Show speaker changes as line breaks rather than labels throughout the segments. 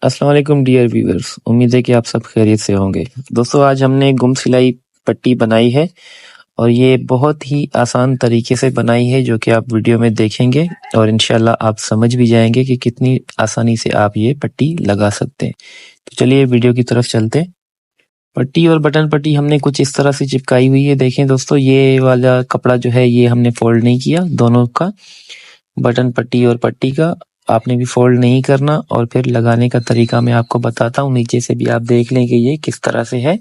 अस्सलाम वालेकुम dear viewers, उम्मीद है कि आप सब खैरियत से होंगे। दोस्तों आज हमने गुम सिलाई पट्टी बनाई है और ये बहुत ही आसान तरीके से बनाई है जो कि आप वीडियो में देखेंगे और इंशाल्लाह आप समझ भी जाएंगे कि कितनी आसानी से आप ये पट्टी लगा सकते हैं। तो चलिए वीडियो की तरफ चलते हैं। पट्टी और बटन पट्टी हमने कुछ इस तरह से चिपकाई हुई है। देखें दोस्तों, ये वाला कपड़ा जो है ये हमने फोल्ड नहीं किया, दोनों का, बटन पट्टी और पट्टी का आपने भी फोल्ड नहीं करना। और फिर लगाने का तरीका मैं आपको बताता हूँ, नीचे से भी आप देख लें कि ये किस तरह से है।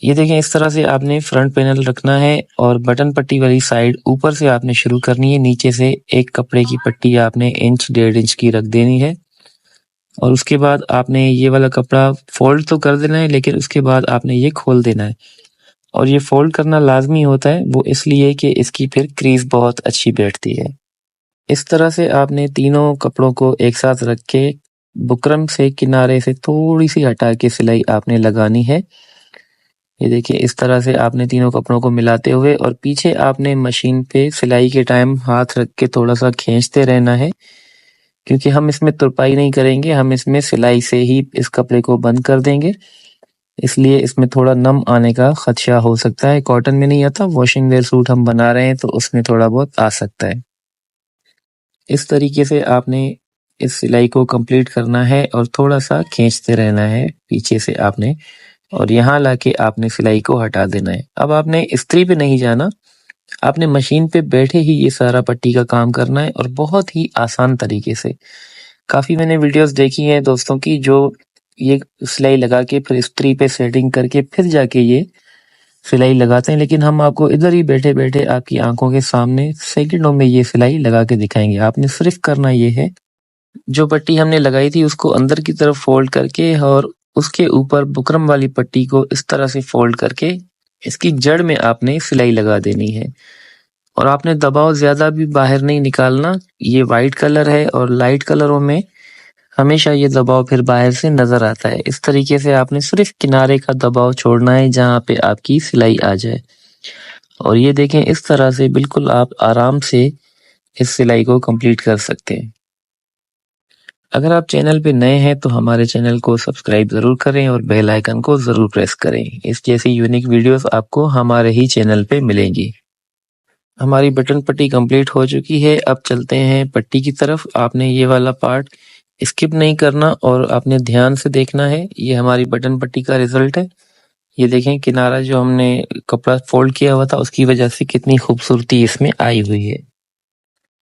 ये देखें, इस तरह से आपने फ्रंट पैनल रखना है और बटन पट्टी वाली साइड ऊपर से आपने शुरू करनी है। नीचे से एक कपड़े की पट्टी आपने इंच 1.5 इंच की रख देनी है और उसके बाद आपने ये वाला कपड़ा फोल्ड तो कर देना है, लेकिन उसके बाद आपने ये खोल देना है। और ये फोल्ड करना लाजमी होता है, वो इसलिए कि इसकी फिर क्रीज बहुत अच्छी बैठती है। इस तरह से आपने तीनों कपड़ों को एक साथ रख के बुकरम से किनारे से थोड़ी सी हटा के सिलाई आपने लगानी है। ये देखिए, इस तरह से आपने तीनों कपड़ों को मिलाते हुए और पीछे आपने मशीन पे सिलाई के टाइम हाथ रख के थोड़ा सा खींचते रहना है, क्योंकि हम इसमें तुरपाई नहीं करेंगे, हम इसमें सिलाई से ही इस कपड़े को बंद कर देंगे। इसलिए इसमें थोड़ा नम आने का खदशा हो सकता है। कॉटन में नहीं आता, वॉशिंग वेयर सूट हम बना रहे हैं तो उसमें थोड़ा बहुत आ सकता है। इस तरीके से आपने इस सिलाई को कंप्लीट करना है और थोड़ा सा खींचते रहना है पीछे से आपने, और यहाँ लाके आपने सिलाई को हटा देना है। अब आपने इस्त्री पे नहीं जाना, आपने मशीन पे बैठे ही ये सारा पट्टी का काम करना है और बहुत ही आसान तरीके से। काफी मैंने वीडियोस देखी हैं दोस्तों की जो ये सिलाई लगा के फिर इस्त्री पे सेटिंग करके फिर जाके ये सिलाई लगाते हैं, लेकिन हम आपको इधर ही बैठे बैठे आपकी आंखों के सामने सेकंडों में ये सिलाई लगा के दिखाएंगे। आपने सिर्फ करना ये है, जो पट्टी हमने लगाई थी उसको अंदर की तरफ फोल्ड करके और उसके ऊपर बुकरम वाली पट्टी को इस तरह से फोल्ड करके इसकी जड़ में आपने सिलाई लगा देनी है। और आपने दबाव ज्यादा भी बाहर नहीं निकालना। ये वाइट कलर है और लाइट कलरों में हमेशा ये दबाव फिर बाहर से नजर आता है। इस तरीके से आपने सिर्फ किनारे का दबाव छोड़ना है जहाँ पे आपकी सिलाई आ जाए। और ये देखें, इस तरह से बिल्कुल आप आराम से इस सिलाई को कंप्लीट कर सकते हैं। अगर आप चैनल पे नए हैं तो हमारे चैनल को सब्सक्राइब जरूर करें और बेल आइकन को जरूर प्रेस करें। इस जैसी यूनिक वीडियोस आपको हमारे ही चैनल पे मिलेंगी। हमारी बटन पट्टी कंप्लीट हो चुकी है। अब चलते हैं पट्टी की तरफ। आपने ये वाला पार्ट स्किप नहीं करना और आपने ध्यान से देखना है। ये हमारी बटन पट्टी का रिजल्ट है। ये देखें, किनारा जो हमने कपड़ा फोल्ड किया हुआ था उसकी वजह से कितनी खूबसूरती इसमें आई हुई है।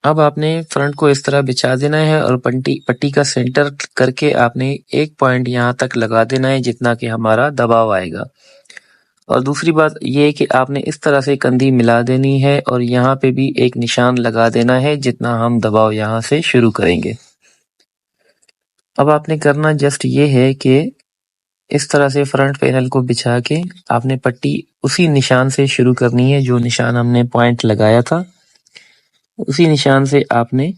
अब आपने फ्रंट को इस तरह बिछा देना है और पट्टी का सेंटर करके आपने एक पॉइंट यहाँ तक लगा देना है जितना कि हमारा दबाव आएगा। और दूसरी बात ये है कि आपने इस तरह से कंधी मिला देनी है और यहाँ पे भी एक निशान लगा देना है जितना हम दबाव यहाँ से शुरू करेंगे। अब आपने करना जस्ट ये है कि इस तरह से फ्रंट पैनल को बिछा के आपने पट्टी उसी निशान से शुरू करनी है, जो निशान हमने पॉइंट लगाया था उसी निशान से आपने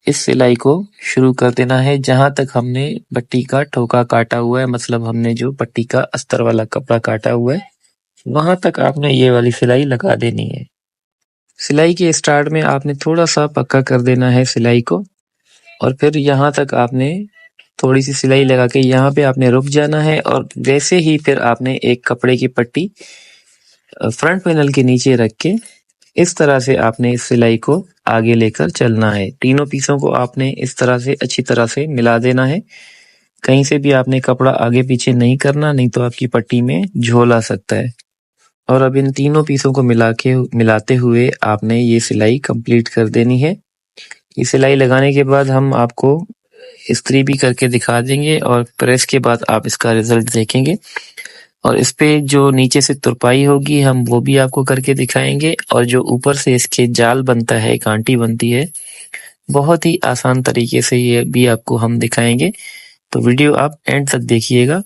इस सिलाई को शुरू कर देना है जहां तक हमने पट्टी का ठोका काटा हुआ है, मतलब हमने जो पट्टी का अस्तर वाला कपड़ा काटा हुआ है वहां तक आपने ये वाली सिलाई लगा देनी है। सिलाई के स्टार्ट में आपने थोड़ा सा पक्का कर देना है सिलाई को और फिर यहाँ तक आपने थोड़ी सी सिलाई लगा के यहाँ पे आपने रुक जाना है। और वैसे ही फिर आपने एक कपड़े की पट्टी फ्रंट पैनल के नीचे रख के इस तरह से आपने इस सिलाई को आगे लेकर चलना है। तीनों पीसों को आपने इस तरह से अच्छी तरह से मिला देना है। कहीं से भी आपने कपड़ा आगे पीछे नहीं करना, नहीं तो आपकी पट्टी में झोल आ सकता है। और अब इन तीनों पीसों को मिलाते हुए आपने ये सिलाई कंप्लीट कर देनी है। ये सिलाई लगाने के बाद हम आपको इस्त्री भी करके दिखा देंगे और प्रेस के बाद आप इसका रिजल्ट देखेंगे। और इस पे जो नीचे से तुरपाई होगी हम वो भी आपको करके दिखाएंगे और जो ऊपर से इसके जाल बनता है, कांटी बनती है, बहुत ही आसान तरीके से ये भी आपको हम दिखाएंगे। तो वीडियो आप एंड तक देखिएगा,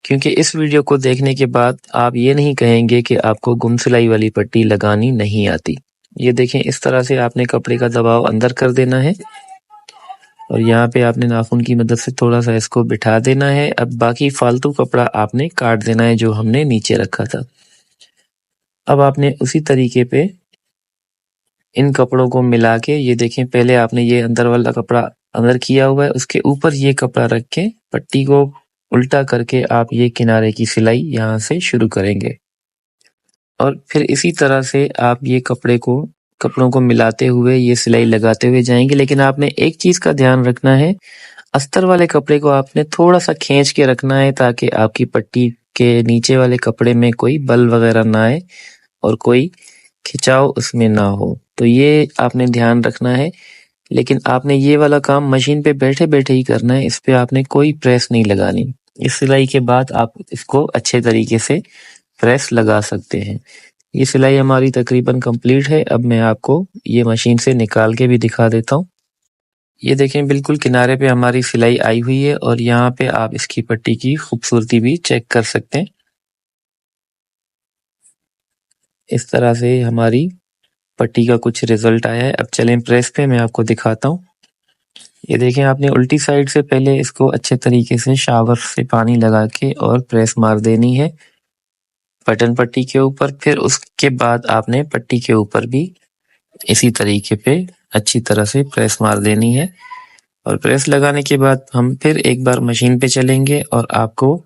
क्योंकि इस वीडियो को देखने के बाद आप ये नहीं कहेंगे कि आपको गुम सिलाई वाली पट्टी लगानी नहीं आती। ये देखें, इस तरह से आपने कपड़े का दबाव अंदर कर देना है और यहाँ पे आपने नाखून की मदद से थोड़ा सा इसको बिठा देना है। अब बाकी फालतू कपड़ा आपने काट देना है जो हमने नीचे रखा था। अब आपने उसी तरीके पे इन कपड़ों को मिला के, ये देखें, पहले आपने ये अंदर वाला कपड़ा अंदर किया हुआ है उसके ऊपर ये कपड़ा रख के पट्टी को उल्टा करके आप ये किनारे की सिलाई यहाँ से शुरू करेंगे और फिर इसी तरह से आप ये कपड़ों को मिलाते हुए ये सिलाई लगाते हुए जाएंगे। लेकिन आपने एक चीज का ध्यान रखना है, अस्तर वाले कपड़े को आपने थोड़ा सा खींच के रखना है ताकि आपकी पट्टी के नीचे वाले कपड़े में कोई बल वगैरह ना आए और कोई खिंचाव उसमें ना हो, तो ये आपने ध्यान रखना है। लेकिन आपने ये वाला काम मशीन पे बैठे बैठे ही करना है, इस पे आपने कोई प्रेस नहीं लगानी। इस सिलाई के बाद आप इसको अच्छे तरीके से प्रेस लगा सकते हैं। ये सिलाई हमारी तकरीबन कंप्लीट है। अब मैं आपको ये मशीन से निकाल के भी दिखा देता हूँ। ये देखें बिल्कुल किनारे पे हमारी सिलाई आई हुई है और यहाँ पे आप इसकी पट्टी की खूबसूरती भी चेक कर सकते हैं। इस तरह से हमारी पट्टी का कुछ रिजल्ट आया है। अब चलें प्रेस पे, मैं आपको दिखाता हूँ। ये देखें आपने उल्टी साइड से पहले इसको अच्छे तरीके से शावर से पानी लगा के और प्रेस मार देनी है बटन पट्टी के ऊपर। फिर उसके बाद आपने पट्टी के ऊपर भी इसी तरीके पे अच्छी तरह से प्रेस मार देनी है और प्रेस लगाने के बाद हम फिर एक बार मशीन पे चलेंगे और आपको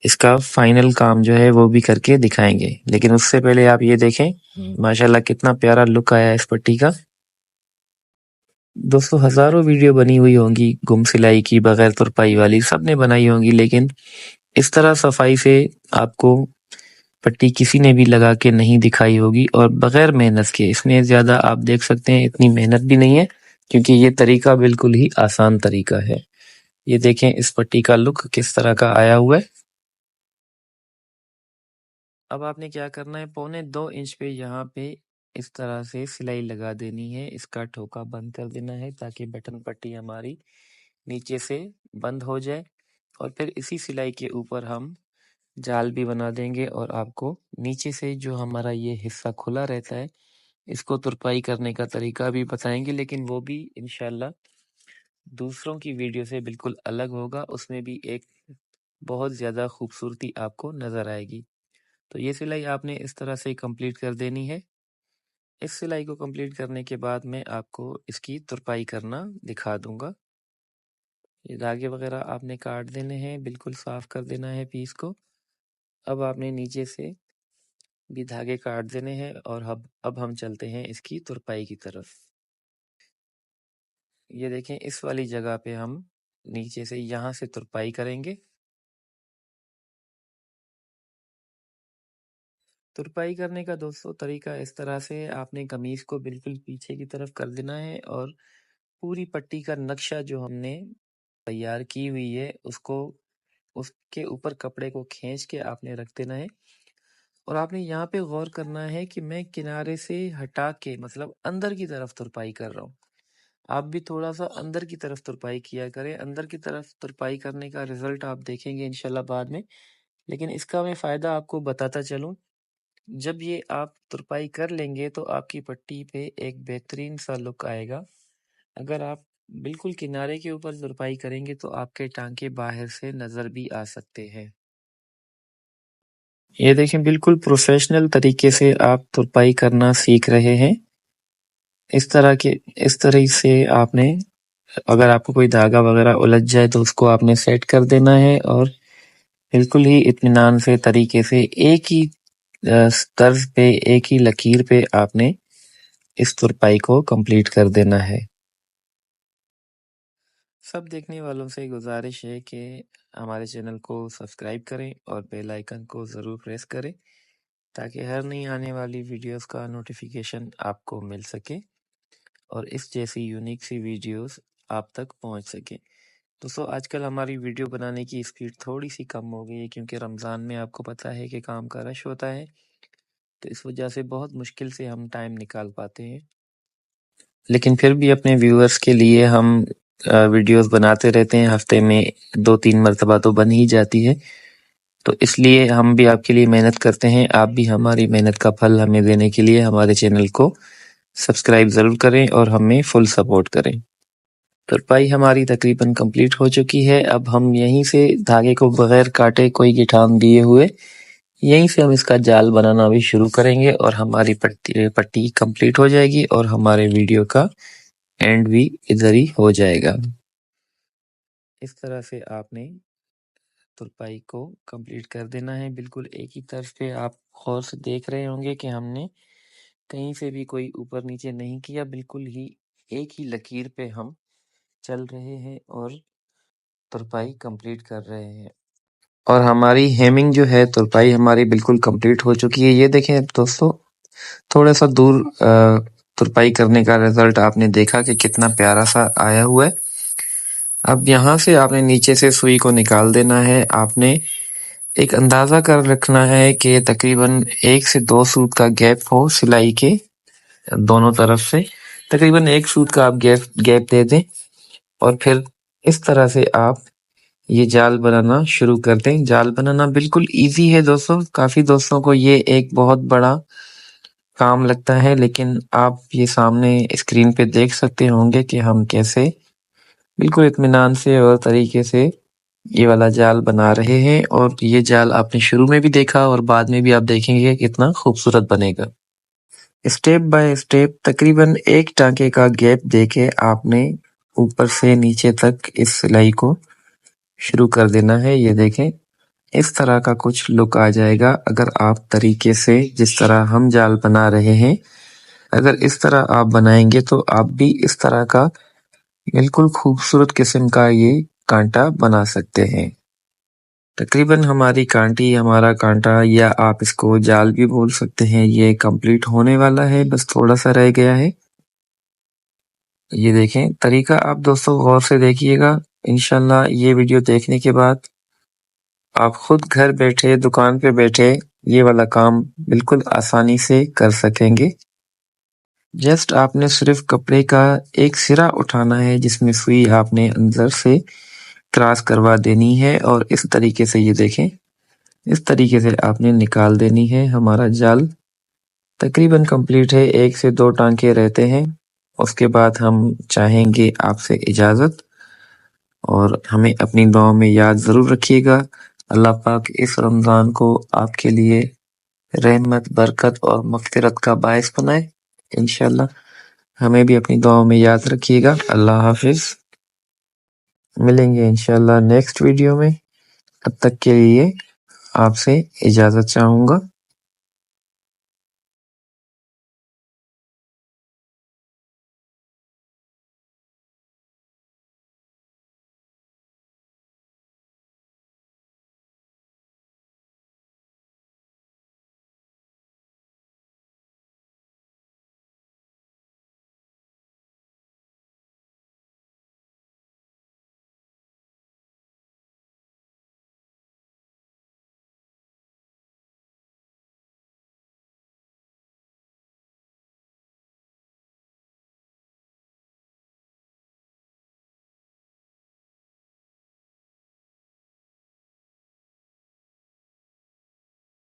इसका फाइनल काम जो है वो भी करके दिखाएंगे। लेकिन उससे पहले आप ये देखें माशाल्लाह कितना प्यारा लुक आया इस पट्टी का। दोस्तों हजारों वीडियो बनी हुई होंगी गुम सिलाई की, बगैर तुरपाई वाली, सबने बनाई होंगी, लेकिन इस तरह सफाई से आपको पट्टी किसी ने भी लगा के नहीं दिखाई होगी और बगैर मेहनत के। इसमें ज्यादा आप देख सकते हैं इतनी मेहनत भी नहीं है क्योंकि ये तरीका बिल्कुल ही आसान तरीका है। ये देखें इस पट्टी का लुक किस तरह का आया हुआ है। अब आपने क्या करना है, 1.25 इंच पे यहाँ पे इस तरह से सिलाई लगा देनी है। इसका ठोका बंद कर देना है ताकि बटन पट्टी हमारी नीचे से बंद हो जाए और फिर इसी सिलाई के ऊपर हम जाल भी बना देंगे और आपको नीचे से जो हमारा ये हिस्सा खुला रहता है इसको तुरपाई करने का तरीका भी बताएंगे, लेकिन वो भी इंशाल्लाह दूसरों की वीडियो से बिल्कुल अलग होगा। उसमें भी एक बहुत ज़्यादा खूबसूरती आपको नज़र आएगी। तो ये सिलाई आपने इस तरह से कंप्लीट कर देनी है। इस सिलाई को कंप्लीट करने के बाद मैं आपको इसकी तुरपाई करना दिखा दूंगा। ये धागे वगैरह आपने काट देने हैं, बिल्कुल साफ कर देना है पीस को। अब आपने नीचे से भी धागे काट देने हैं और अब हम चलते हैं इसकी तुरपाई की तरफ। ये देखें इस वाली जगह पे हम नीचे से यहाँ से तुरपाई करेंगे। तुरपाई करने का दोस्तों तरीका इस तरह से, आपने कमीज को बिल्कुल पीछे की तरफ कर देना है और पूरी पट्टी का नक्शा जो हमने तैयार की हुई है उसको उसके ऊपर कपड़े को खींच के आपने रख देना है। और आपने यहाँ पे गौर करना है कि मैं किनारे से हटा के मतलब अंदर की तरफ तुरपाई कर रहा हूँ। आप भी थोड़ा सा अंदर की तरफ तुरपाई किया करें। अंदर की तरफ तुरपाई करने का रिजल्ट आप देखेंगे इंशाल्लाह बाद में, लेकिन इसका मैं फायदा आपको बताता चलूं। जब ये आप तुरपाई कर लेंगे तो आपकी पट्टी पे एक बेहतरीन सा लुक आएगा। अगर आप बिल्कुल किनारे के ऊपर तुरपाई करेंगे तो आपके टांके बाहर से नजर भी आ सकते हैं। ये देखें बिल्कुल प्रोफेशनल तरीके से आप तुरपाई करना सीख रहे हैं। इस तरह से आपने, अगर आपको कोई धागा वगैरह उलझ जाए तो उसको आपने सेट कर देना है और बिल्कुल ही इत्मीनान से तरीके से एक ही तर्ज पे, एक ही लकीर पे आपने इस तुरपाई को कंप्लीट कर देना है। सब देखने वालों से गुजारिश है कि हमारे चैनल को सब्सक्राइब करें और बेल आइकन को ज़रूर प्रेस करें ताकि हर नई आने वाली वीडियोस का नोटिफिकेशन आपको मिल सके और इस जैसी यूनिक सी वीडियोस आप तक पहुंच सके। दोस्तों आजकल हमारी वीडियो बनाने की स्पीड थोड़ी सी कम हो गई है क्योंकि रमज़ान में आपको पता है कि काम का रश होता है, तो इस वजह से बहुत मुश्किल से हम टाइम निकाल पाते हैं। लेकिन फिर भी अपने व्यूअर्स के लिए हम वीडियोस बनाते रहते हैं। हफ्ते में 2-3 मरतबा तो बन ही जाती है, तो इसलिए हम भी आपके लिए मेहनत करते हैं। आप भी हमारी मेहनत का फल हमें देने के लिए हमारे चैनल को सब्सक्राइब ज़रूर करें और हमें फुल सपोर्ट करें। तुरपाई हमारी तकरीबन कंप्लीट हो चुकी है। अब हम यहीं से धागे को बगैर काटे, कोई गिठान दिए हुए, यहीं से हम इसका जाल बनाना भी शुरू करेंगे और हमारी पट्टी कंप्लीट हो जाएगी और हमारे वीडियो का एंड भी इधर ही हो जाएगा। इस तरह से आपने तुरपाई को कंप्लीट कर देना है। बिल्कुल एक ही तरफ पे आप गौर से देख रहे होंगे कि हमने कहीं से भी कोई ऊपर नीचे नहीं किया, बिल्कुल ही एक ही लकीर पे हम चल रहे हैं और तुरपाई कंप्लीट कर रहे हैं। और हमारी हेमिंग जो है, तुरपाई हमारी बिल्कुल कंप्लीट हो चुकी है। ये देखें दोस्तों, थोड़ा सा दूर तुरपाई करने का रिजल्ट आपने देखा कि कितना प्यारा सा आया हुआ है। अब यहाँ से आपने नीचे से सुई को निकाल देना है। आपने एक अंदाजा कर रखना है कि तकरीबन 1 से 2 सूत का गैप हो सिलाई के दोनों तरफ से। तकरीबन 1 सूत का आप गैप दे दें और फिर इस तरह से आप ये जाल बनाना शुरू कर दें। जाल बनाना बिल्कुल ईज़ी है दोस्तों। काफ़ी दोस्तों को ये एक बहुत बड़ा काम लगता है, लेकिन आप ये सामने स्क्रीन पे देख सकते होंगे कि हम कैसे बिल्कुल इत्मीनान से और तरीके से ये वाला जाल बना रहे हैं। और ये जाल आपने शुरू में भी देखा और बाद में भी आप देखेंगे कितना खूबसूरत बनेगा। स्टेप बाय स्टेप तकरीबन 1 टाँके का गैप देके आपने ऊपर से नीचे तक इस सिलाई को शुरू कर देना है। ये देखें, इस तरह का कुछ लुक आ जाएगा अगर आप तरीके से जिस तरह हम जाल बना रहे हैं, अगर इस तरह आप बनाएंगे तो आप भी इस तरह का बिल्कुल खूबसूरत किस्म का ये कांटा बना सकते हैं। तकरीबन हमारी कांटी, हमारा कांटा या आप इसको जाल भी बोल सकते हैं, ये कंप्लीट होने वाला है, बस थोड़ा सा रह गया है। ये देखें, तरीका आप दोस्तों गौर से देखिएगा। इंशाल्लाह ये वीडियो देखने के बाद आप खुद घर बैठे, दुकान पे बैठे ये वाला काम बिल्कुल आसानी से कर सकेंगे। जस्ट आपने सिर्फ कपड़े का एक सिरा उठाना है जिसमें सुई आपने अंदर से क्रॉस करवा देनी है और इस तरीके से ये देखें, इस तरीके से आपने निकाल देनी है। हमारा जाल तकरीबन कंप्लीट है, 1 से 2 टांके रहते हैं। उसके बाद हम चाहेंगे आपसे इजाज़त और हमें अपनी दुआओं में याद ज़रूर रखिएगा। अल्लाह पाक इस रमज़ान को आपके लिए रहमत, बरकत और मग़फ़िरत का बाइस बनाए। इंशाल्लाह हमें भी अपनी दुआओं में याद रखिएगा। अल्लाह हाफ़िज़। मिलेंगे इंशाल्लाह नेक्स्ट वीडियो में। तब तक के लिए आपसे इजाज़त चाहूँगा।